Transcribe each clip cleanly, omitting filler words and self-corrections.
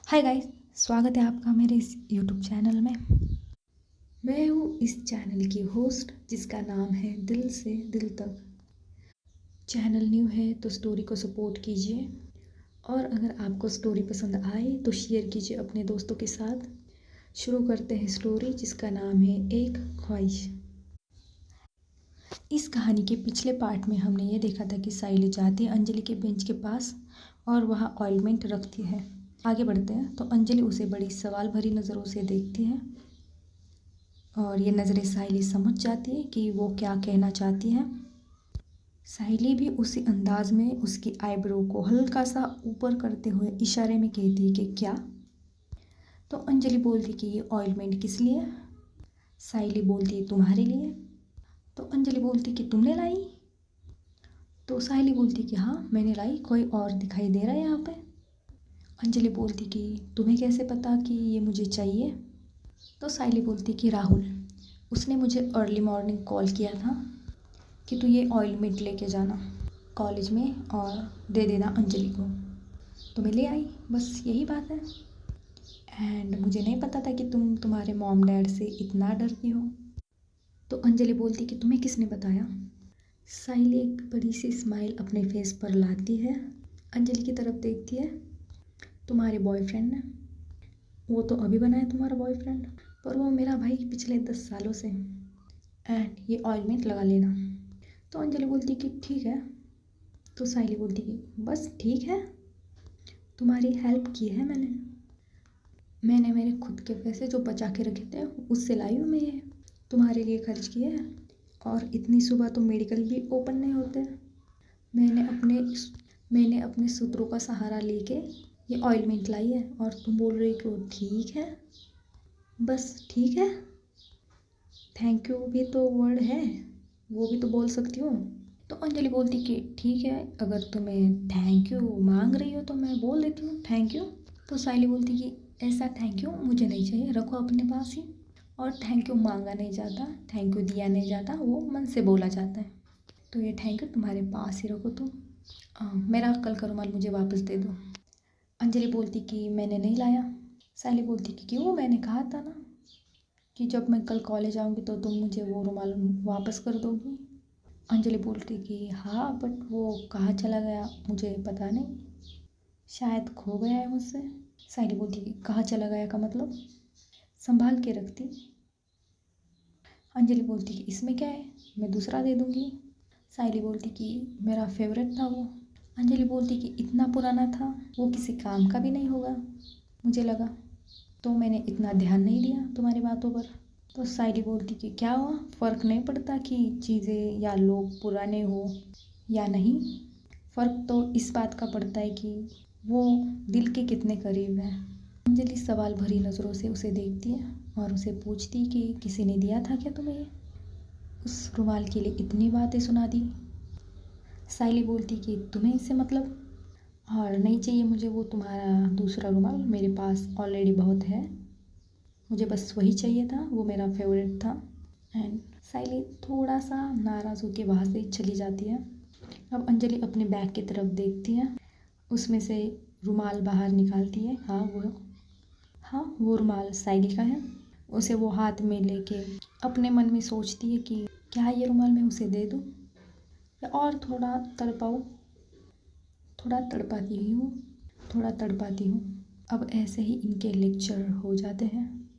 Hi guys, स्वागत है आपका मेरे इस यूट्यूब चैनल में। मैं हूँ इस चैनल की होस्ट जिसका नाम है दिल से दिल तक। चैनल न्यू है तो स्टोरी को सपोर्ट कीजिए और अगर आपको स्टोरी पसंद आए तो शेयर कीजिए अपने दोस्तों के साथ। शुरू करते हैं स्टोरी जिसका नाम है एक ख्वाहिश। इस कहानी के पिछले पार्ट में हमने ये देखा था कि साइली जाती है अंजलि के बेंच के पास और वहाँ ऑइलमेंट रखती है। आगे बढ़ते हैं तो अंजलि उसे बड़ी सवाल भरी नज़रों से देखती है और ये नज़रें साहिली समझ जाती है कि वो क्या कहना चाहती है। साहिली भी उसी अंदाज में उसकी आईब्रो को हल्का सा ऊपर करते हुए इशारे में कहती है कि क्या। तो अंजलि बोलती कि ये ऑइलमेंट किस लिए। साहिली बोलती है तुम्हारे लिए। तो अंजलि बोलती कि तुमने लाई। तो साहिली बोलती कि हाँ मैंने लाई, कोई और दिखाई दे रहा है यहाँ पे। अंजलि बोलती कि तुम्हें कैसे पता कि ये मुझे चाहिए। तो साहिली बोलती कि राहुल, उसने मुझे अर्ली मॉर्निंग कॉल किया था कि तू ये ऑइलमेंट लेके जाना कॉलेज में और दे देना अंजलि को। तो मैं ले आई, बस यही बात है। एंड मुझे नहीं पता था कि तुम तुम्हारे मॉम डैड से इतना डरती हो। तो अंजलि बोलती कि तुम्हें किसने बताया। साहिली एक बड़ी सी स्माइल अपने फेस पर लाती है, अंजलि की तरफ देखती है। तुम्हारे बॉयफ्रेंड ने, वो तो अभी बना है तुम्हारा बॉयफ्रेंड, पर वो मेरा भाई पिछले 10 सालों से। एंड ये ऑइलमेंट लगा लेना। तो अंजलि बोलती कि ठीक है। तो साहिली बोलती कि बस ठीक है, तुम्हारी हेल्प की है मैंने मेरे खुद के पैसे जो बचा के रखे थे उससे लाई हूँ मैं, ये तुम्हारे लिए खर्च किए हैं। और इतनी सुबह तो मेडिकल भी ओपन नहीं होते। मैंने अपने सूत्रों का सहारा लेके ये ऑइलमेंट लाई है और तुम बोल रही कि वो ठीक है। बस ठीक है, थैंक यू भी तो वर्ड है, वो भी तो बोल सकती हूँ। तो अंजलि बोलती कि ठीक है, अगर तुम्हें थैंक यू मांग रही हो तो मैं बोल देती हूँ थैंक यू। तो साहिली बोलती कि ऐसा थैंक यू मुझे नहीं चाहिए, रखो अपने पास ही। और थैंक यू मांगा नहीं जाता, थैंक यू दिया नहीं जाता, वो मन से बोला जाता है। तो ये थैंक यू तुम्हारे पास ही रखो तुम। मेरा कल का रुमाल मुझे वापस दे दो। अंजलि बोलती कि मैंने नहीं लाया। साहिली बोलती कि क्यों, मैंने कहा था ना कि जब मैं कल कॉलेज आऊँगी तो तुम मुझे वो रुमाल वापस कर दोगी। अंजलि बोलती कि हाँ बट वो कहाँ चला गया मुझे पता नहीं, शायद खो गया है मुझसे। साहिली बोलती कि कहाँ चला गया का मतलब, संभाल के रखती। अंजलि बोलती कि इसमें क्या है, मैं दूसरा दे दूँगी। साहिली बोलती कि मेरा फेवरेट था वो। अंजलि बोलती कि इतना पुराना था, वो किसी काम का भी नहीं होगा मुझे लगा, तो मैंने इतना ध्यान नहीं दिया तुम्हारी बातों पर। तो साहिली बोलती कि क्या हुआ, फ़र्क नहीं पड़ता कि चीज़ें या लोग पुराने हो या नहीं, फ़र्क तो इस बात का पड़ता है कि वो दिल के कितने करीब है। अंजलि सवाल भरी नज़रों से उसे देखती है और उसे पूछती कि किसी ने दिया था क्या तुम्हें ये, उस रुमाल के लिए इतनी बातें सुना दी। साहिली बोलती कि तुम्हें इससे मतलब, और नहीं चाहिए मुझे वो तुम्हारा दूसरा रुमाल, मेरे पास ऑलरेडी बहुत है, मुझे बस वही चाहिए था, वो मेरा फेवरेट था। एंड साहिली थोड़ा सा नाराज़ होकर वहाँ से चली जाती है। अब अंजलि अपने बैग की तरफ देखती है, उसमें से रुमाल बाहर निकालती है। हाँ वो रुमाल साहिली का है। उसे वो हाथ में लेके अपने मन में सोचती है कि क्या ये रुमाल मैं उसे दे दूँ या और थोड़ा तड़पाऊँ। थोड़ा तड़पाती हूँ। अब ऐसे ही इनके लेक्चर हो जाते हैं,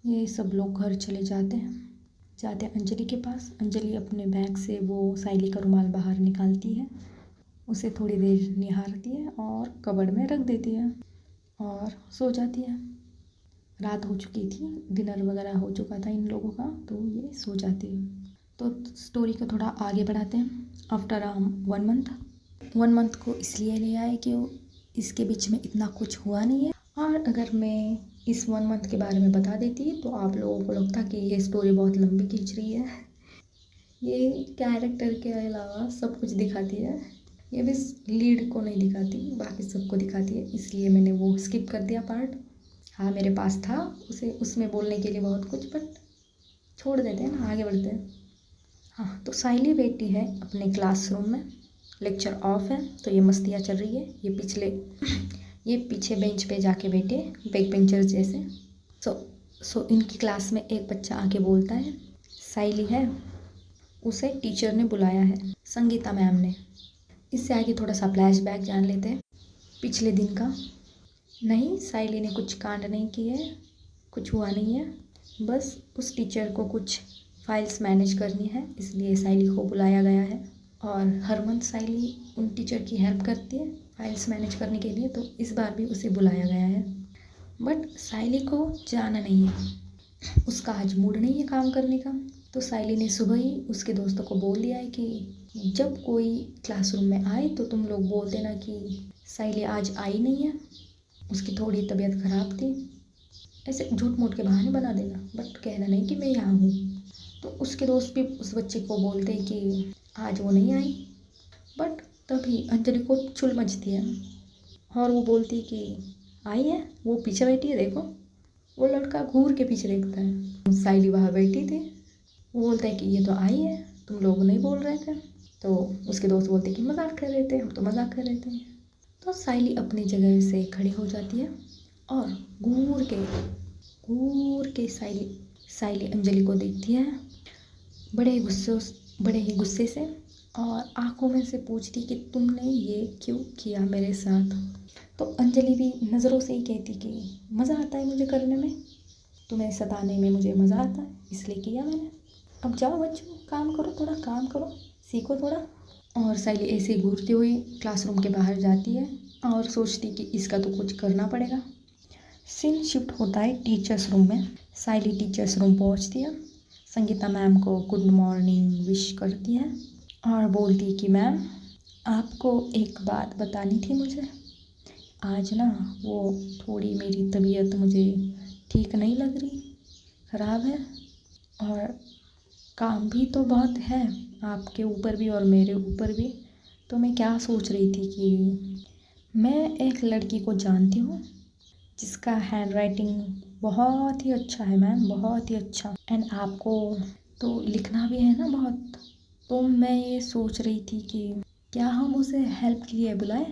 ये सब लोग घर चले जाते हैं। जाते अंजलि के पास, अंजलि अपने बैग से वो साहिली का रुमाल बाहर निकालती है, उसे थोड़ी देर निहारती है और कबर्ड में रख देती है और सो जाती है। रात हो चुकी थी, डिनर वगैरह हो चुका था इन लोगों का, तो ये सो जाती है। तो स्टोरी को थोड़ा आगे बढ़ाते हैं। आफ्टर 1 मंथ को इसलिए ले आए कि इसके बीच में इतना कुछ हुआ नहीं है, और अगर मैं इस 1 मंथ के बारे में बता देती तो आप लोगों को लगता कि ये स्टोरी बहुत लंबी खींच रही है। ये कैरेक्टर के अलावा सब कुछ दिखाती है, ये बस लीड को नहीं दिखाती, बाकी सबको दिखाती है, इसलिए मैंने वो स्किप कर दिया पार्ट। हाँ मेरे पास था उसे उसमें बोलने के लिए बहुत कुछ, बट छोड़ देते हैं ना, आगे बढ़ते हैं। हाँ तो साहिली बैठी है अपने क्लासरूम में, लेक्चर ऑफ है तो ये मस्तियाँ चल रही है। ये पीछे बेंच पे जाके बैठे, बैक बेंचर्स जैसे। सो इनकी क्लास में एक बच्चा आके बोलता है, साइली है, उसे टीचर ने बुलाया है, संगीता मैम ने। इससे आगे थोड़ा सा फ्लैशबैक जान लेते हैं पिछले दिन का। नहीं, साइली ने कुछ कांड नहीं किए, कुछ हुआ नहीं है, बस उस टीचर को कुछ फाइल्स मैनेज करनी है, इसलिए साइली को बुलाया गया है। और हर मंथ साइली उन टीचर की हेल्प करती है फाइल्स मैनेज करने के लिए, तो इस बार भी उसे बुलाया गया है। बट साइली को जाना नहीं है, उसका आज मूड नहीं है काम करने का। तो साइली ने सुबह ही उसके दोस्तों को बोल दिया है कि जब कोई क्लासरूम में आए तो तुम लोग बोल देना कि साइली आज आई नहीं है, उसकी थोड़ी तबीयत ख़राब थी। ऐसे झूठ मूठ के बहाने बना देना, बट कहना नहीं कि मैं यहाँ हूँ। तो उसके दोस्त भी उस बच्चे को बोलते हैं कि आज वो नहीं आई। बट तभी अंजलि को चुल मचती है और वो बोलती है कि आई है, वो पीछे बैठी है, देखो। वो लड़का घूर के पीछे देखता है, साइली वहाँ बैठी थी। वो बोलता है कि ये तो आई है, तुम लोग नहीं बोल रहे थे। तो उसके दोस्त बोलते कि मजाक कर रहे थे, हम तो मजाक कर रहे थे। तो साइली अपनी जगह से खड़ी हो जाती है और घूर के साइली अंजलि को देखती है बड़े ही गुस्से से, और आंखों में से पूछती कि तुमने ये क्यों किया मेरे साथ। तो अंजलि भी नज़रों से ही कहती कि मज़ा आता है मुझे करने में, तुम्हें सताने में मुझे मज़ा आता है, इसलिए किया मैंने। अब जाओ बच्चों, काम करो, थोड़ा काम करो, सीखो थोड़ा। और साइली ऐसे ही घूरती हुई क्लासरूम के बाहर जाती है और सोचती कि इसका तो कुछ करना पड़ेगा। सीन शिफ्ट होता है टीचर्स रूम में। साइली टीचर्स रूम पहुंचती है, संगीता मैम को गुड मॉर्निंग विश करती है और बोलती है कि मैम, आपको एक बात बतानी थी मुझे। आज ना वो थोड़ी मेरी तबीयत मुझे ठीक नहीं लग रही, ख़राब है, और काम भी तो बहुत है आपके ऊपर भी और मेरे ऊपर भी। तो मैं क्या सोच रही थी कि मैं एक लड़की को जानती हूँ जिसका हैंड राइटिंग बहुत ही अच्छा है मैम, बहुत ही अच्छा, एंड आपको तो लिखना भी है ना बहुत। तो मैं ये सोच रही थी कि क्या हम उसे हेल्प के लिए बुलाएं,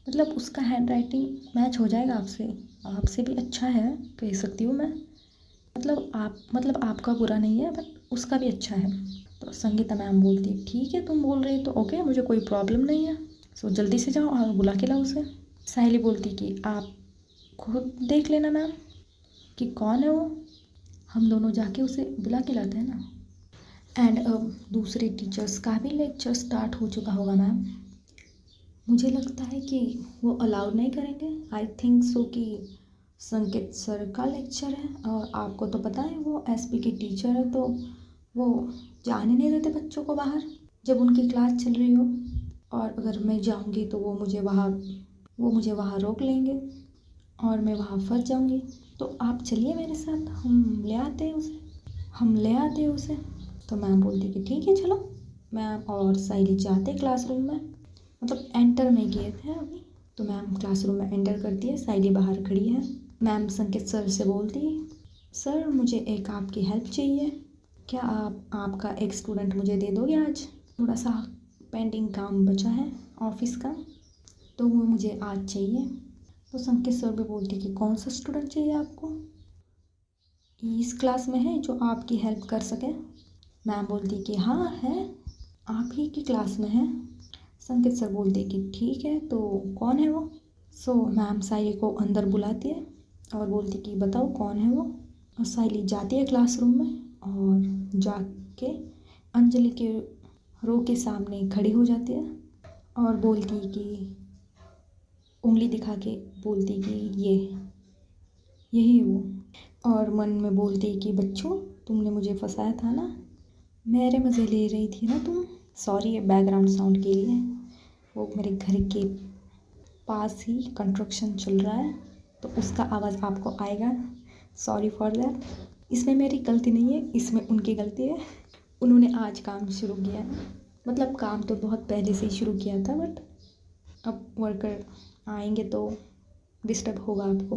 मतलब उसका हैंड राइटिंग मैच हो जाएगा आपसे भी अच्छा है, कह सकती हूँ मैं। मतलब आपका बुरा नहीं है, बट उसका भी अच्छा है। तो संगीता मैम बोलती है ठीक है, तुम बोल रही तो ओके, मुझे कोई प्रॉब्लम नहीं है। सो जल्दी से जाओ और बुला के लाओ उसे। साहिली बोलती कि आप खुद देख लेना मैम कि कौन है वो, हम दोनों जाके उसे बुला के लाते हैं ना। एंड अब दूसरे टीचर्स का भी लेक्चर स्टार्ट हो चुका होगा मैम। मुझे लगता है कि वो अलाउड नहीं करेंगे, आई थिंक सो कि संकेत सर का लेक्चर है, और आपको तो पता है वो एसपी की टीचर है, तो वो जाने नहीं देते बच्चों को बाहर जब उनकी क्लास चल रही हो। और अगर मैं जाऊंगी तो वो मुझे वहाँ रोक लेंगे और मैं वहाँ फंस जाऊंगी। तो आप चलिए मेरे साथ, हम ले आते हैं उसे। तो मैम बोलती कि ठीक है चलो। मैम और साहिली जाते क्लासरूम में, मतलब एंटर नहीं किए थे अभी। तो मैम क्लासरूम में एंटर करती है, साहिली बाहर खड़ी है। मैम संकेत सर से बोलती है, सर मुझे एक आपकी हेल्प चाहिए, क्या आप आपका एक स्टूडेंट मुझे दे दोगे? आज थोड़ा सा पेंडिंग काम बचा है ऑफिस का, तो वो मुझे आज चाहिए। तो संकेत सर भी बोलती कि कौन सा स्टूडेंट चाहिए आपको, इस क्लास में है जो आपकी हेल्प कर सके? मैम बोलती कि हाँ है, आप ही की क्लास में है। संकेत सर बोलते कि ठीक है, तो कौन है वो? सो मैम साहिली को अंदर बुलाती है और बोलती कि बताओ कौन है वो। और साहिली जाती है क्लासरूम में और जाके अंजलि के रो के सामने खड़ी हो जाती है और बोलती कि उंगली दिखा के बोलती कि यही वो। और मन में बोलती कि बच्चों, तुमने मुझे फंसाया था ना, मेरे मज़े ले रही थी ना तुम। सॉरी ये बैकग्राउंड साउंड के लिए, वो मेरे घर के पास ही कंस्ट्रक्शन चल रहा है तो उसका आवाज़ आपको आएगा, सॉरी फॉर दैट। इसमें मेरी गलती नहीं है, इसमें उनकी गलती है, उन्होंने आज काम शुरू किया है। मतलब काम तो बहुत पहले से ही शुरू किया था, बट अब वर्कर आएंगे तो डिस्टर्ब होगा आपको,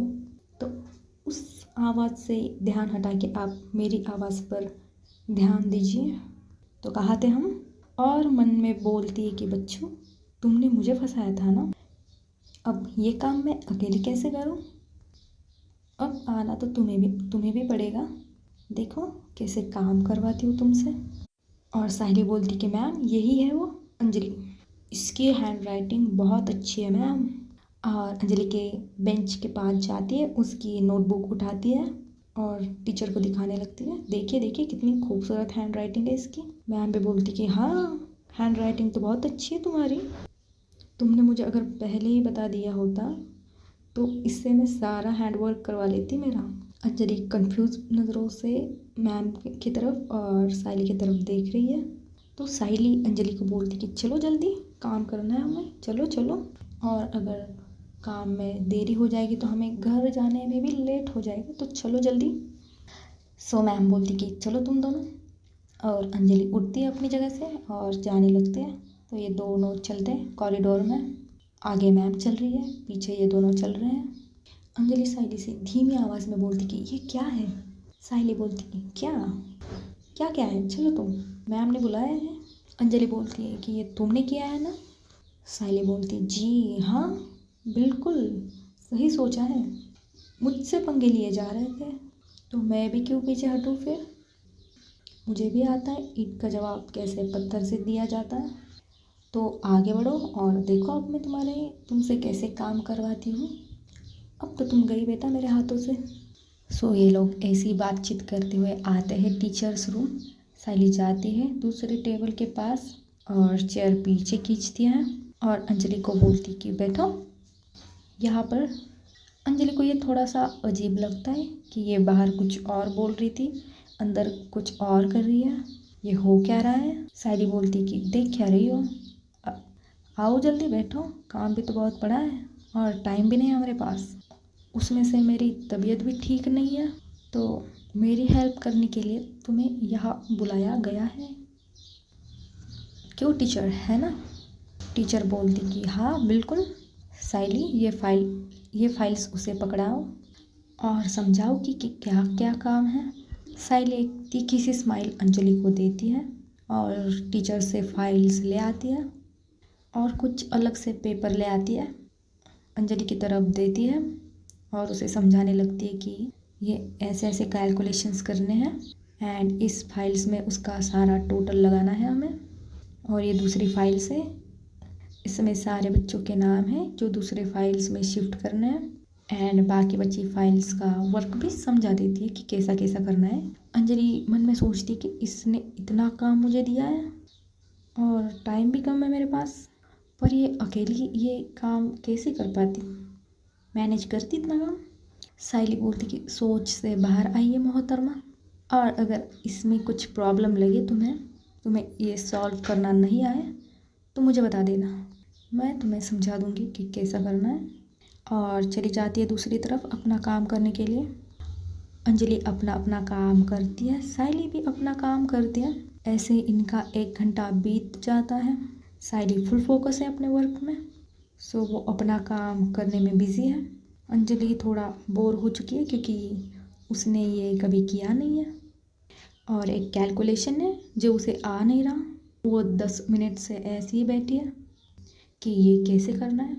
तो उस आवाज़ से ध्यान हटा के आप मेरी आवाज़ पर ध्यान दीजिए। तो कहाँ थे हम? और मन में बोलती है कि बच्चों, तुमने मुझे फंसाया था ना, अब ये काम मैं अकेले कैसे करूँ? अब आना तो तुम्हें भी पड़ेगा। देखो कैसे काम करवाती हूँ तुमसे। और साहिली बोलती कि मैम यही है वो अंजलि, इसकी हैंड राइटिंग बहुत अच्छी है मैम। और अंजलि के बेंच के पास जाती है, उसकी नोटबुक उठाती है और टीचर को दिखाने लगती है, देखिए देखिए कितनी खूबसूरत हैंड राइटिंग है इसकी। मैम भी बोलती कि हाँ हैंड राइटिंग तो बहुत अच्छी है तुम्हारी, तुमने मुझे अगर पहले ही बता दिया होता तो इससे मैं सारा हैंडवर्क करवा लेती मेरा। अंजलि कंफ्यूज नज़रों से मैम की तरफ और साहिली की तरफ देख रही है। तो साहिली अंजलि को बोलती कि चलो जल्दी काम करना है हमें, चलो चलो, और अगर काम में देरी हो जाएगी तो हमें घर जाने में भी लेट हो जाएगा, तो चलो जल्दी। सो मैम बोलती कि चलो तुम दोनों, और अंजलि उठती है अपनी जगह से और जाने लगते हैं। तो ये दोनों चलते हैं कॉरिडोर में, आगे मैम चल रही है, पीछे ये दोनों चल रहे हैं। अंजलि साहिली से धीमी आवाज़ में बोलती कि ये क्या है? साहिली बोलती कि क्या क्या क्या है, चलो तुम, मैम ने बुलाया है। अंजलि बोलती है कि ये तुमने किया है ना? साहिली बोलती जी हाँ बिल्कुल सही सोचा है, मुझसे पंगे लिए जा रहे थे तो मैं भी क्यों पीछे हटूँ फिर, मुझे भी आता है ईंट का जवाब कैसे पत्थर से दिया जाता है। तो आगे बढ़ो और देखो अब मैं तुमसे कैसे काम करवाती हूँ, अब तो तुम गई बेटा मेरे हाथों से। सो ये लोग ऐसी बातचीत करते हुए आते हैं टीचर्स रूम। साइली जाती है दूसरे टेबल के पास और चेयर पीछे खींचती है और अंजलि को बोलती कि बैठो यहाँ पर। अंजलि को ये थोड़ा सा अजीब लगता है कि ये बाहर कुछ और बोल रही थी, अंदर कुछ और कर रही है, ये हो क्या रहा है। साइली बोलती कि देख क्या रही हो, अ- आओ जल्दी बैठो, काम भी तो बहुत पड़ा है और टाइम भी नहीं है हमारे पास, उसमें से मेरी तबीयत भी ठीक नहीं है, तो मेरी हेल्प करने के लिए तुम्हें यहाँ बुलाया गया है, क्यों टीचर, है ना? टीचर बोलती कि हाँ बिल्कुल। साइली ये फाइल्स उसे पकड़ाओ और समझाओ कि क्या क्या काम है। साइली एक तीखी सी स्माइल अंजलि को देती है और टीचर से फाइल्स ले आती है और कुछ अलग से पेपर ले आती है, अंजलि की तरफ देती है और उसे समझाने लगती है कि ये ऐसे ऐसे कैलकुलेशंस करने हैं एंड इस फाइल्स में उसका सारा टोटल लगाना है हमें। और ये दूसरी फाइल्स है, इसमें सारे बच्चों के नाम हैं जो दूसरे फाइल्स में शिफ्ट करने हैं एंड बाकी बची फाइल्स का वर्क भी समझा देती है कि कैसा कैसा करना है। अंजलि मन में सोचती है कि इसने इतना काम मुझे दिया है और टाइम भी कम है मेरे पास, पर ये अकेली ये काम कैसे कर पाती, मैनेज करती इतना काम। साइली बोलती कि सोच से बाहर आइए मोहतरमा, और अगर इसमें कुछ प्रॉब्लम लगे तुम्हें ये सॉल्व करना नहीं आए तो मुझे बता देना, मैं तुम्हें समझा दूंगी कि कैसा करना है। और चली जाती है दूसरी तरफ अपना काम करने के लिए। अंजलि अपना अपना काम करती है, साइली भी अपना काम करती है। ऐसे इनका 1 घंटा बीत जाता है। साइली फुल फोकस है अपने वर्क में, सो वो अपना काम करने में बिज़ी है। अंजलि थोड़ा बोर हो चुकी है क्योंकि उसने ये कभी किया नहीं है और एक कैलकुलेशन है जो उसे आ नहीं रहा, वो 10 मिनट से ऐसे ही बैठी है कि ये कैसे करना है।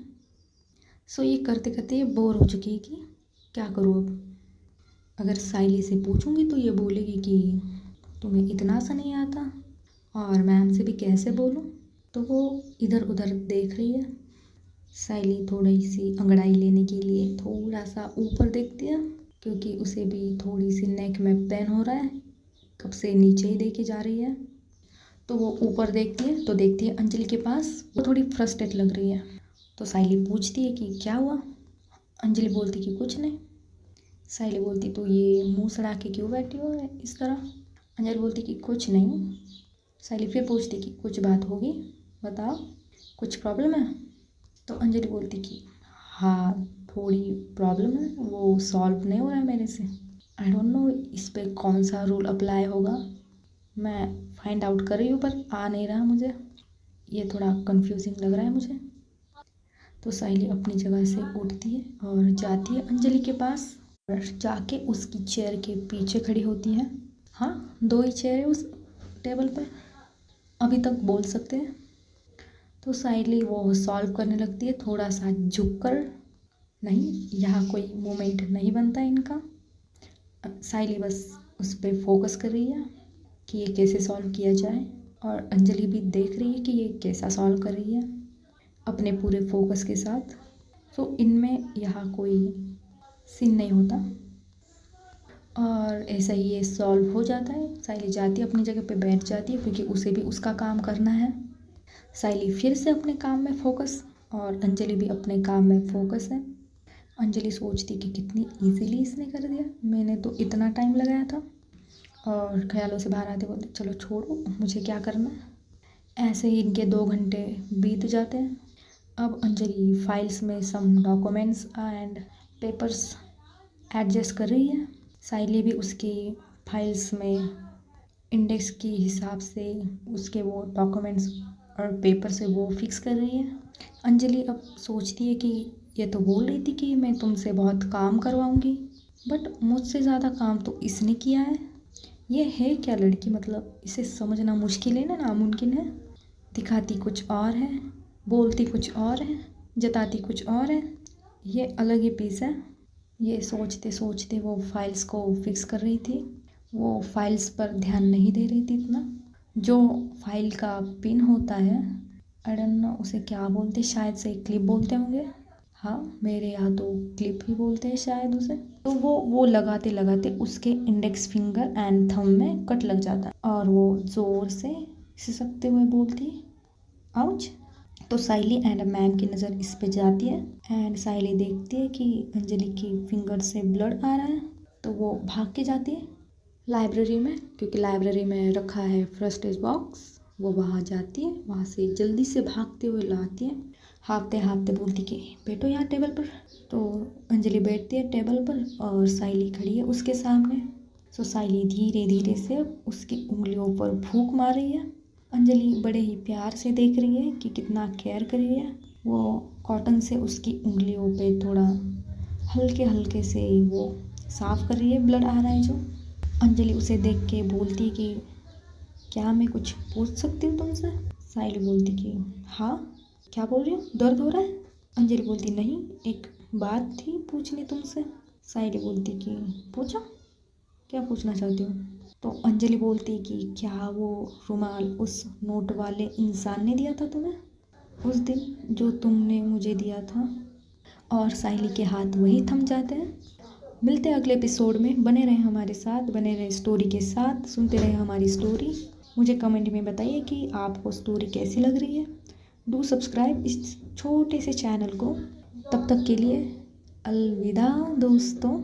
सो ये करते करते ये बोर हो चुकी है कि क्या करूँ अब, अगर साइली से पूछूंगी तो ये बोलेगी कि तुम्हें इतना सा नहीं आता, और मैम से भी कैसे बोलूँ, तो वो इधर उधर देख रही है। साइली थोड़ी सी अंगड़ाई लेने के लिए थोड़ा सा ऊपर देखती है क्योंकि उसे भी थोड़ी सी नेक में पेन हो रहा है, कब से नीचे ही देखी जा रही है। तो वो ऊपर देखती है तो देखती है अंजलि के पास वो थोड़ी फ्रस्ट्रेट लग रही है। तो साइली पूछती है कि क्या हुआ। अंजलि बोलती कि कुछ नहीं। साइली बोलती तो ये मुंह सड़ा के क्यों बैठी हो इस तरह। अंजलि बोलती कि कुछ नहीं। साइली फिर पूछती कि कुछ बात होगी, बताओ, कुछ प्रॉब्लम है। तो अंजलि बोलती कि हाँ थोड़ी प्रॉब्लम है, वो सॉल्व नहीं हो रहा है मेरे से, आई डोंट नो इस पे कौन सा रूल अप्लाई होगा, मैं फाइंड आउट कर रही हूँ पर आ नहीं रहा मुझे, ये थोड़ा कंफ्यूजिंग लग रहा है मुझे। तो साइली अपनी जगह से उठती है और जाती है अंजलि के पास और जाके उसकी चेयर के पीछे खड़ी होती है। हाँ 2 ही चेयर है उस टेबल पे, अभी तक बोल सकते हैं। तो साइली वो सॉल्व करने लगती है, थोड़ा सा झुककर। नहीं, यहाँ कोई मोमेंट नहीं बनता इनका। साइली बस उस पर फोकस कर रही है कि ये कैसे सॉल्व किया जाए, और अंजलि भी देख रही है कि ये कैसा सॉल्व कर रही है अपने पूरे फोकस के साथ। तो इनमें यहाँ कोई सीन नहीं होता, और ऐसा ही ये सॉल्व हो जाता है। साइली जाती है अपनी जगह पे बैठ जाती है, क्योंकि उसे भी उसका काम करना है। साइली फिर से अपने काम में फोकस, और अंजलि भी अपने काम में फोकस है। अंजलि सोचती कि कितनी इजीली इसने कर दिया, मैंने तो इतना टाइम लगाया था। और ख्यालों से बाहर आते बोलते चलो छोड़ो, मुझे क्या करना है। ऐसे ही इनके 2 घंटे बीत जाते हैं। अब अंजलि फाइल्स में some documents and papers adjust कर रही है। साइली भी उसकी फाइल्स में इंडेक्स के हिसाब से उसके वो डॉक्यूमेंट्स और पेपर से वो फिक्स कर रही है। अंजलि अब सोचती है कि ये तो बोल रही थी कि मैं तुमसे बहुत काम करवाऊंगी, बट मुझसे ज़्यादा काम तो इसने किया है। ये है क्या लड़की, मतलब इसे समझना मुश्किल है ना, नामुमकिन है। दिखाती कुछ और है, बोलती कुछ और है, जताती कुछ और है। ये अलग ही पीस है। ये सोचते सोचते वो फाइल्स को फिक्स कर रही थी। वो फाइल्स पर ध्यान नहीं दे रही थी इतना। जो फाइल का पिन होता है, आई डोंट नो उसे क्या बोलते, शायद से क्लिप बोलते होंगे। हाँ, मेरे यहाँ तो क्लिप ही बोलते हैं शायद उसे। तो वो लगाते लगाते उसके इंडेक्स फिंगर एंड थंब में कट लग जाता है, और वो ज़ोर से सिसकते हुए बोलती है आउच। तो साइली एंड मैम की नज़र इस पे जाती है, एंड साइली देखती है कि अंजलि की फिंगर से ब्लड आ रहा है। तो वो भाग के जाती है लाइब्रेरी में, क्योंकि लाइब्रेरी में रखा है फर्स्ट एड बॉक्स। वो वहाँ जाती है, वहाँ से जल्दी से भागते हुए लाती है। हाँफते हाँफते बोलती कि बैठो यहाँ टेबल पर। तो अंजलि बैठती है टेबल पर, और साइली खड़ी है उसके सामने। सो साइली धीरे धीरे से उसकी उंगलियों पर फूंक मार रही है। अंजलि बड़े ही प्यार से देख रही है कि कितना केयर कर रही है। वो कॉटन से उसकी उंगलियों पे थोड़ा हल्के हल्के से वो साफ़ कर रही है, ब्लड आ रहा है जो। अंजलि उसे देख के बोलती कि क्या मैं कुछ पूछ सकती हूँ तुमसे। साइली बोलती कि हाँ, क्या बोल रही हो, दर्द हो रहा है। अंजलि बोलती नहीं, एक बात थी पूछनी तुमसे। साइली बोलती कि पूछो, क्या पूछना चाहती हो। तो अंजलि बोलती कि क्या वो रुमाल उस नोट वाले इंसान ने दिया था तुम्हें उस दिन, जो तुमने मुझे दिया था। और साइली के हाथ वही थम जाते हैं। मिलते हैं अगले एपिसोड में। बने रहें हमारे साथ, बने रहें स्टोरी के साथ, सुनते रहें हमारी स्टोरी। मुझे कमेंट में बताइए कि आपको स्टोरी कैसी लग रही है। डू सब्सक्राइब इस छोटे से चैनल को। तब तक के लिए अलविदा दोस्तों।